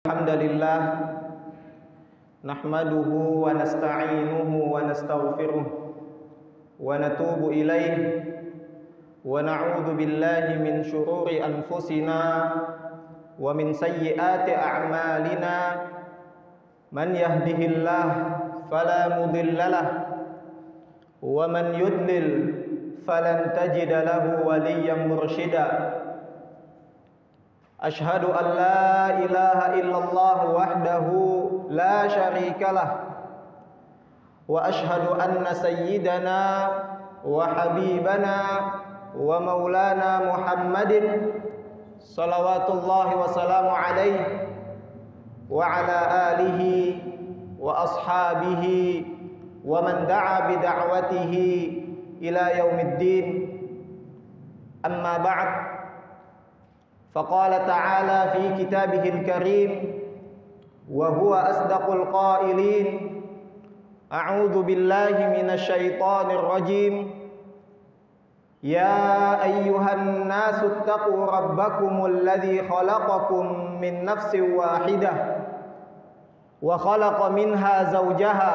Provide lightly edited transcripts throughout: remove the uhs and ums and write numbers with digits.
Alhamdulillah nahmaduhu wa nasta'inuhu wa nastaghfiruh wa natubu ilaih wa na'udzu billahi min syururi anfusina wa min sayyiati a'malina man yahdihillah fala mudhillalah wa man yudlil falan tajida lahu waliyyan mursyida. Ashhadu an la ilaha illallah wahdahu la syarikalah wa ashhadu anna sayyidana wa habibana wa maulana Muhammadin salawatullahi wa salamu alaihi wa ala alihi wa ashabihi wa man da'a bi da'watihi ila yaumiddin. Amma ba'd. فقال تعالى في كتابه الكريم وهو أصدق القائلين أعوذ بالله من الشيطان الرجيم يا أيها الناس اتقوا ربكم الذي خلقكم من نفس واحدة وخلق منها زوجها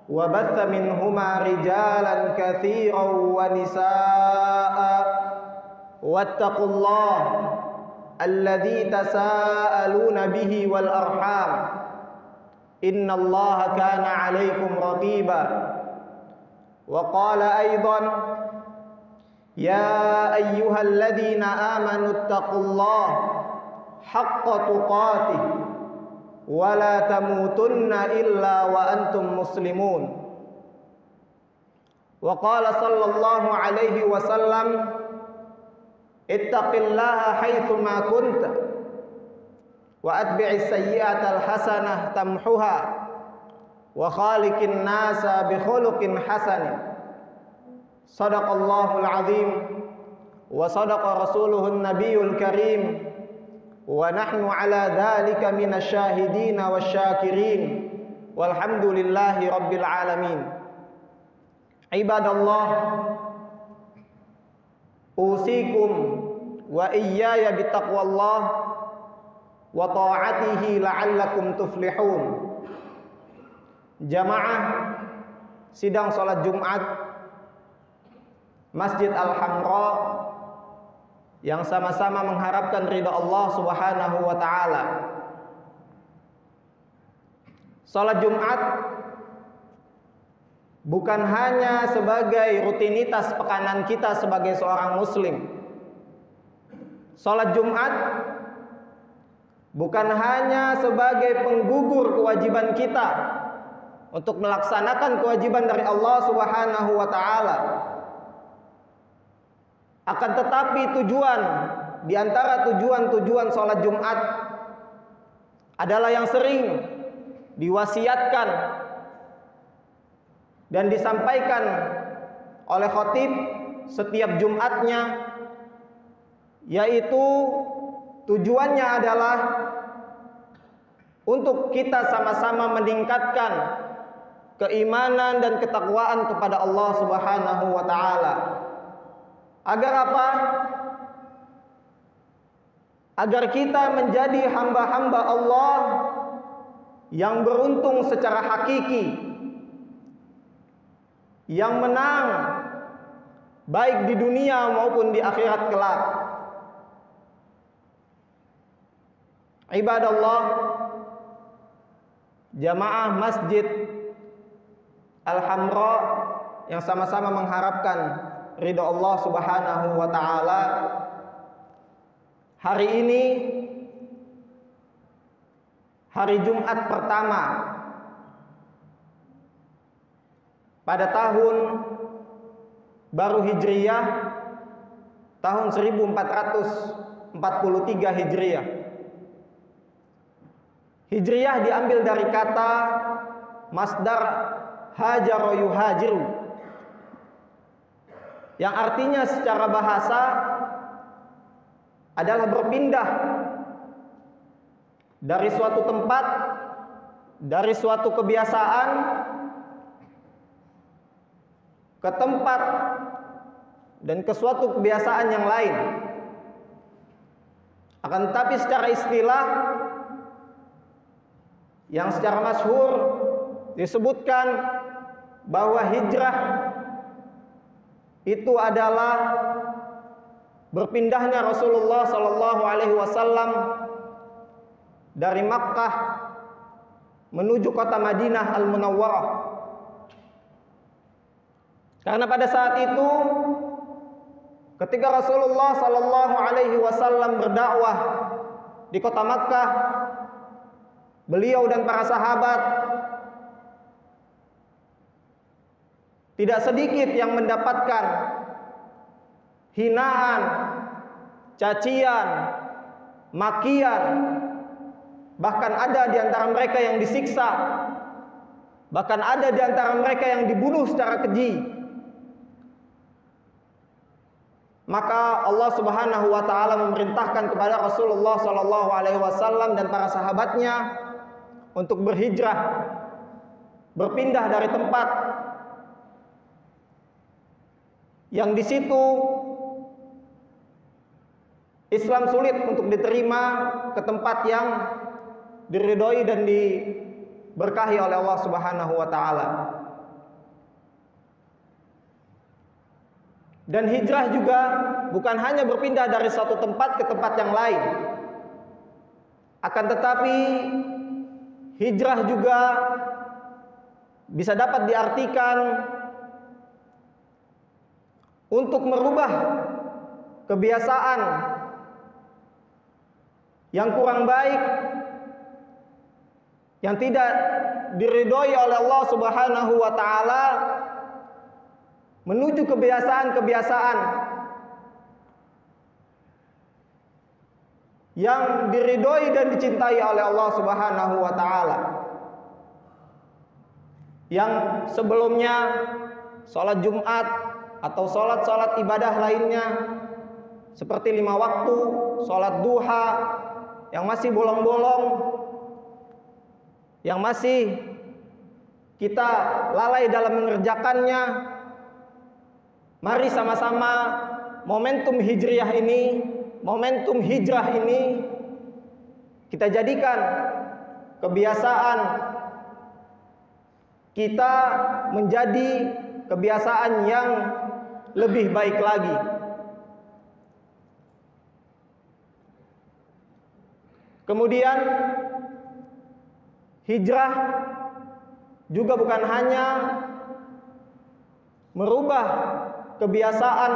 وبث منهما رجالا كثيرا ونساء واتقوا الله الذي تساءلون به والأرحام إن الله كان عليكم رقيبا. وقال أيضا يا أيها الذين آمنوا اتقوا الله حق تقاته ولا تموتن إلا وأنتم مسلمون. وقال صلى الله عليه وسلم ittaqillaha haitsuma kunta wa atbi'is sayyi'atal hasanah tamhuha wa khaliqin nasa bi khuluqin hasanin. Shadaqallahul azim wa sadaqa rasuluhun nabiyul karim wa nahnu ala dzalika minasyahidin wasyakirin walhamdulillahi rabbil alamin. Ibadallah, usikum wa iyaya bitaqwallah wa ta'atihi la'allakum tuflihun. Jamaah sidang salat Jumat Masjid Al-Hamra yang sama-sama mengharapkan ridha Allah Subhanahu wa taala. Salat Jumat bukan hanya sebagai rutinitas pekanan kita sebagai seorang muslim. Salat Jumat bukan hanya sebagai penggugur kewajiban kita untuk melaksanakan kewajiban dari Allah Subhanahu wa taala. Akan tetapi tujuan di antara tujuan-tujuan salat Jumat adalah yang sering diwasiatkan dan disampaikan oleh khatib setiap Jumatnya, yaitu tujuannya adalah untuk kita sama-sama meningkatkan keimanan dan ketakwaan kepada Allah Subhanahu wa taala. Agar apa? Agar kita menjadi hamba-hamba Allah yang beruntung secara hakiki, yang menang baik di dunia maupun di akhirat kelak. Ibadallah, jamaah Masjid Al-Hamra yang sama-sama mengharapkan ridha Allah Subhanahu wa taala, hari ini hari Jumat pertama pada tahun baru Hijriyah tahun 1443 Hijriyah. Hijriyah diambil dari kata masdar hajara yuhajiru, yang artinya secara bahasa adalah berpindah dari suatu tempat, dari suatu kebiasaan ke tempat dan ke suatu kebiasaan yang lain. Akan tetapi secara istilah yang secara masyhur disebutkan bahwa hijrah itu adalah berpindahnya Rasulullah sallallahu alaihi wasallam dari Makkah menuju kota Madinah Al-Munawwarah. Karena pada saat itu ketika Rasulullah sallallahu alaihi wasallam berdakwah di kota Makkah, beliau dan para sahabat tidak sedikit yang mendapatkan hinaan, cacian, makian, bahkan ada di antara mereka yang disiksa, bahkan ada di antara mereka yang dibunuh secara keji. Maka Allah Subhanahu wa taala memerintahkan kepada Rasulullah sallallahu alaihi wasallam dan para sahabatnya untuk berhijrah, berpindah dari tempat yang di situ Islam sulit untuk diterima ke tempat yang diridhoi dan diberkahi oleh Allah Subhanahu wa taala. Dan hijrah juga bukan hanya berpindah dari satu tempat ke tempat yang lain. Akan tetapi hijrah juga bisa dapat diartikan untuk merubah kebiasaan yang kurang baik, yang tidak diridhoi oleh Allah Subhanahu wa taala, menuju kebiasaan-kebiasaan yang diridhoi dan dicintai oleh Allah Subhanahu wa taala. Yang sebelumnya sholat Jumat atau sholat-sholat ibadah lainnya seperti 5 waktu, sholat duha yang masih bolong-bolong, yang masih kita lalai dalam mengerjakannya. Mari sama-sama momentum hijrah ini kita jadikan kebiasaan kita menjadi kebiasaan yang lebih baik lagi. Kemudian hijrah juga bukan hanya merubah kebiasaan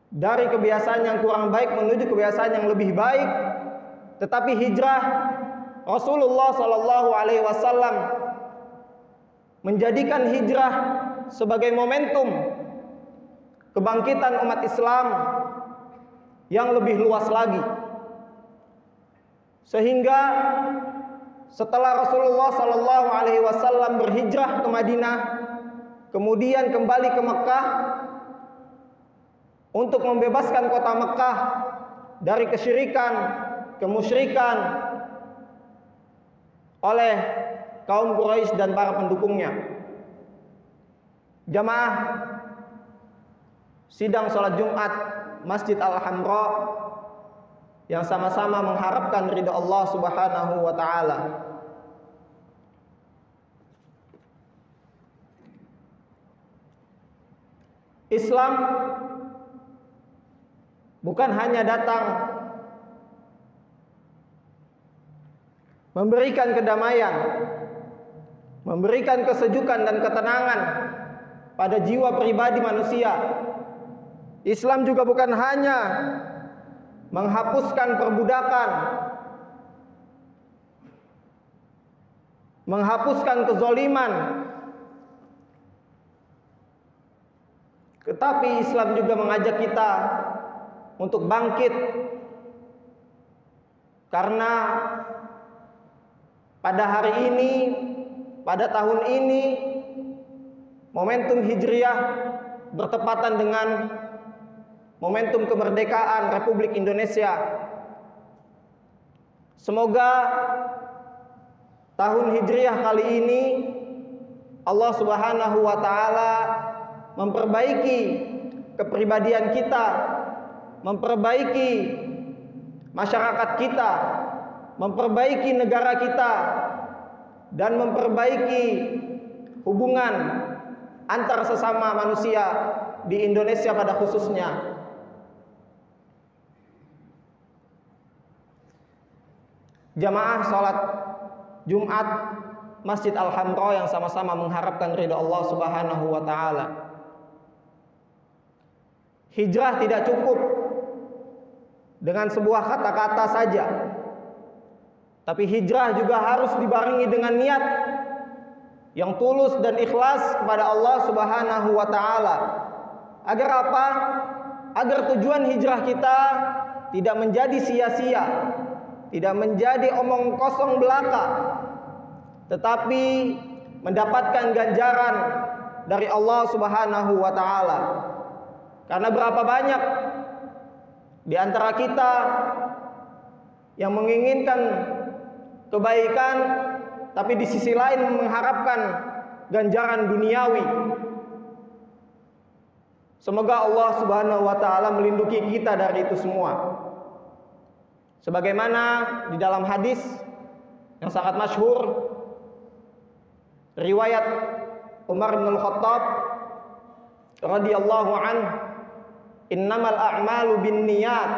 dari kebiasaan yang kurang baik menuju kebiasaan yang lebih baik, tetapi hijrah Rasulullah sallallahu alaihi wasallam menjadikan hijrah sebagai momentum kebangkitan umat Islam yang lebih luas lagi. Sehingga setelah Rasulullah sallallahu alaihi wasallam berhijrah ke Madinah, kemudian kembali ke Mekah untuk membebaskan kota Mekah dari kesyirikan, kemusyrikan oleh kaum Quraisy dan para pendukungnya. Jamaah sidang sholat Jumat Masjid Al-Hamra yang sama-sama mengharapkan ridha Allah Subhanahu wa taala. Islam bukan hanya datang memberikan kedamaian, memberikan kesejukan dan ketenangan pada jiwa pribadi manusia. Islam juga bukan hanya menghapuskan perbudakan, menghapuskan kezaliman, tetapi Islam juga mengajak kita untuk bangkit, karena pada hari ini, pada tahun ini, momentum hijriah bertepatan dengan momentum kemerdekaan Republik Indonesia. Semoga tahun hijriah kali ini Allah Subhanahu wa taala memperbaiki kepribadian kita, memperbaiki masyarakat kita, memperbaiki negara kita dan memperbaiki hubungan antar sesama manusia di Indonesia pada khususnya. Jamaah salat Jumat Masjid Al-Hamra yang sama-sama mengharapkan ridha Allah Subhanahu wa taala. Hijrah tidak cukup dengan sebuah kata-kata saja. Tapi hijrah juga harus dibarengi dengan niat yang tulus dan ikhlas kepada Allah Subhanahu wa taala. Agar apa? Agar tujuan hijrah kita tidak menjadi sia-sia, tidak menjadi omong kosong belaka, tetapi mendapatkan ganjaran dari Allah Subhanahu wa taala. Karena berapa banyak di antara kita yang menginginkan kebaikan tapi di sisi lain mengharapkan ganjaran duniawi. Semoga Allah Subhanahu wa taala melindungi kita dari itu semua. Sebagaimana di dalam hadis yang sangat masyhur riwayat Umar bin Al-Khattab radhiyallahu anhu, innamal a'malu binniyat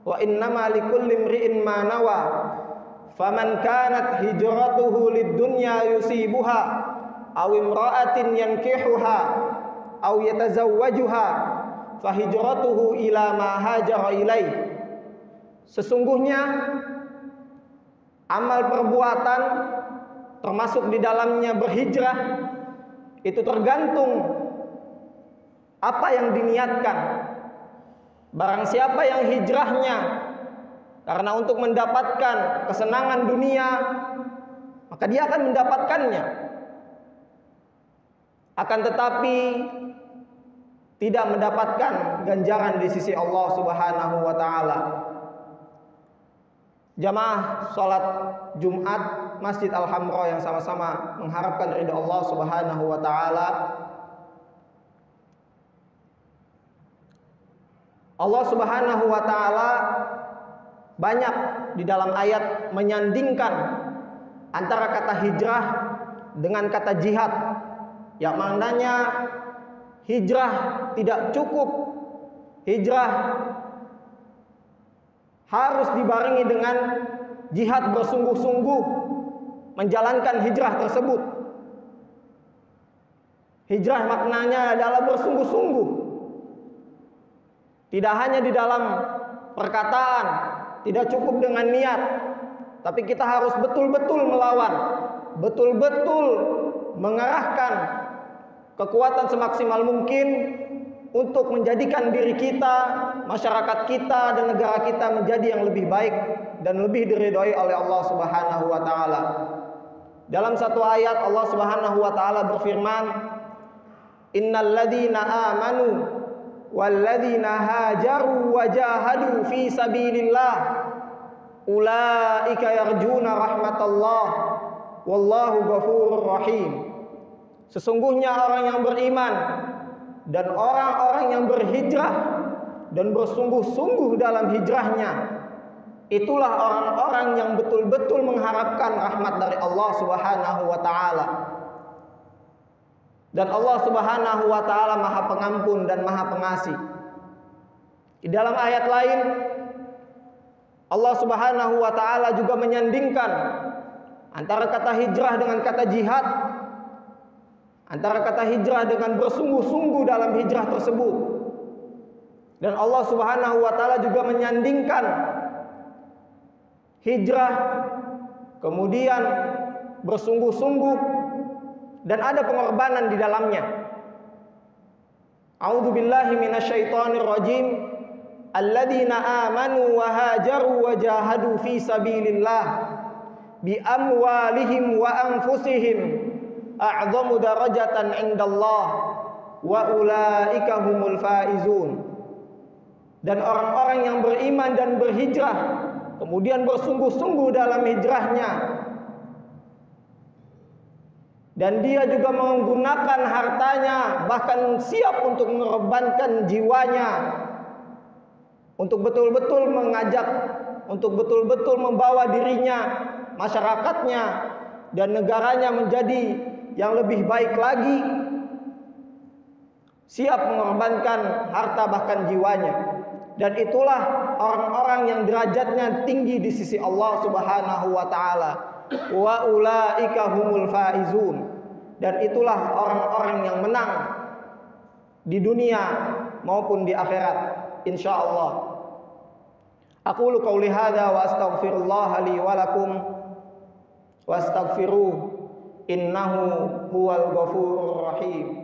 wa innama likulli imri'in ma nawa faman kanat hijratuhu lid-dunya yusibuha aw imra'atin yankihuha aw yatazawwajuha fa hijratuhu ila ma hajara ilaih. Sesungguhnya amal perbuatan termasuk di dalamnya berhijrah itu tergantung apa yang diniatkan. Barang siapa yang hijrahnya karena untuk mendapatkan kesenangan dunia, maka dia akan mendapatkannya. Akan tetapi tidak mendapatkan ganjaran di sisi Allah Subhanahu wa taala. Jamaah salat Jumat Masjid Al-Hamra yang sama-sama mengharapkan ridha Allah Subhanahu wa taala. Allah Subhanahu wa taala banyak di dalam ayat menyandingkan antara kata hijrah dengan kata jihad, yang maknanya hijrah tidak cukup. Hijrah harus dibarengi dengan jihad bersungguh-sungguh menjalankan hijrah tersebut. Hijrah maknanya adalah bersungguh-sungguh. Tidak hanya di dalam perkataan, tidak cukup dengan niat, tapi kita harus betul-betul melawan, betul-betul mengarahkan kekuatan semaksimal mungkin untuk menjadikan diri kita, masyarakat kita, dan negara kita menjadi yang lebih baik dan lebih diridhoi oleh Allah Subhanahu wa taala. Dalam satu ayat Allah Subhanahu wa taala berfirman, "Innal ladzina amanu wal ladzina hajaru wa jahadu fi sabilillah ulaika yarjuna rahmatallah wallahu ghafurur rahim." Sesungguhnya orang yang beriman dan orang-orang yang berhijrah dan bersungguh-sungguh dalam hijrahnya, itulah orang-orang yang betul-betul mengharapkan rahmat dari Allah Subhanahu wa taala. Dan Allah Subhanahu wa taala Maha Pengampun dan Maha Pengasih. Di dalam ayat lain Allah Subhanahu wa taala juga menyandingkan antara kata hijrah dengan kata jihad, antara kata hijrah dengan bersungguh-sungguh dalam hijrah tersebut. Dan Allah Subhanahu wa taala juga menyandingkan hijrah kemudian bersungguh-sungguh dan ada pengorbanan di dalamnya. A'udzubillahi minasyaitonir rajim. Alladzina amanu wa hajaru wa jahadu fi sabilillah bi amwalihim wa anfusihim a'dhamu darajatan 'indallah wa ulaika humul faizun. Dan orang-orang yang beriman dan berhijrah kemudian bersungguh-sungguh dalam hijrahnya, dan dia juga menggunakan hartanya, bahkan siap untuk mengorbankan jiwanya untuk betul-betul mengajak untuk betul-betul membawa dirinya, masyarakatnya, dan negaranya menjadi yang lebih baik lagi, siap mengorbankan harta bahkan jiwanya. Dan itulah orang-orang yang derajatnya tinggi di sisi Allah Subhanahu wa taala. Wa ulaika humul faizun. Dan itulah orang-orang yang menang di dunia maupun di akhirat insyaallah. Aqulu qauli hadza wa astaghfirullah li wa lakum wastaghfiruh innahu huwal ghafurur rahim.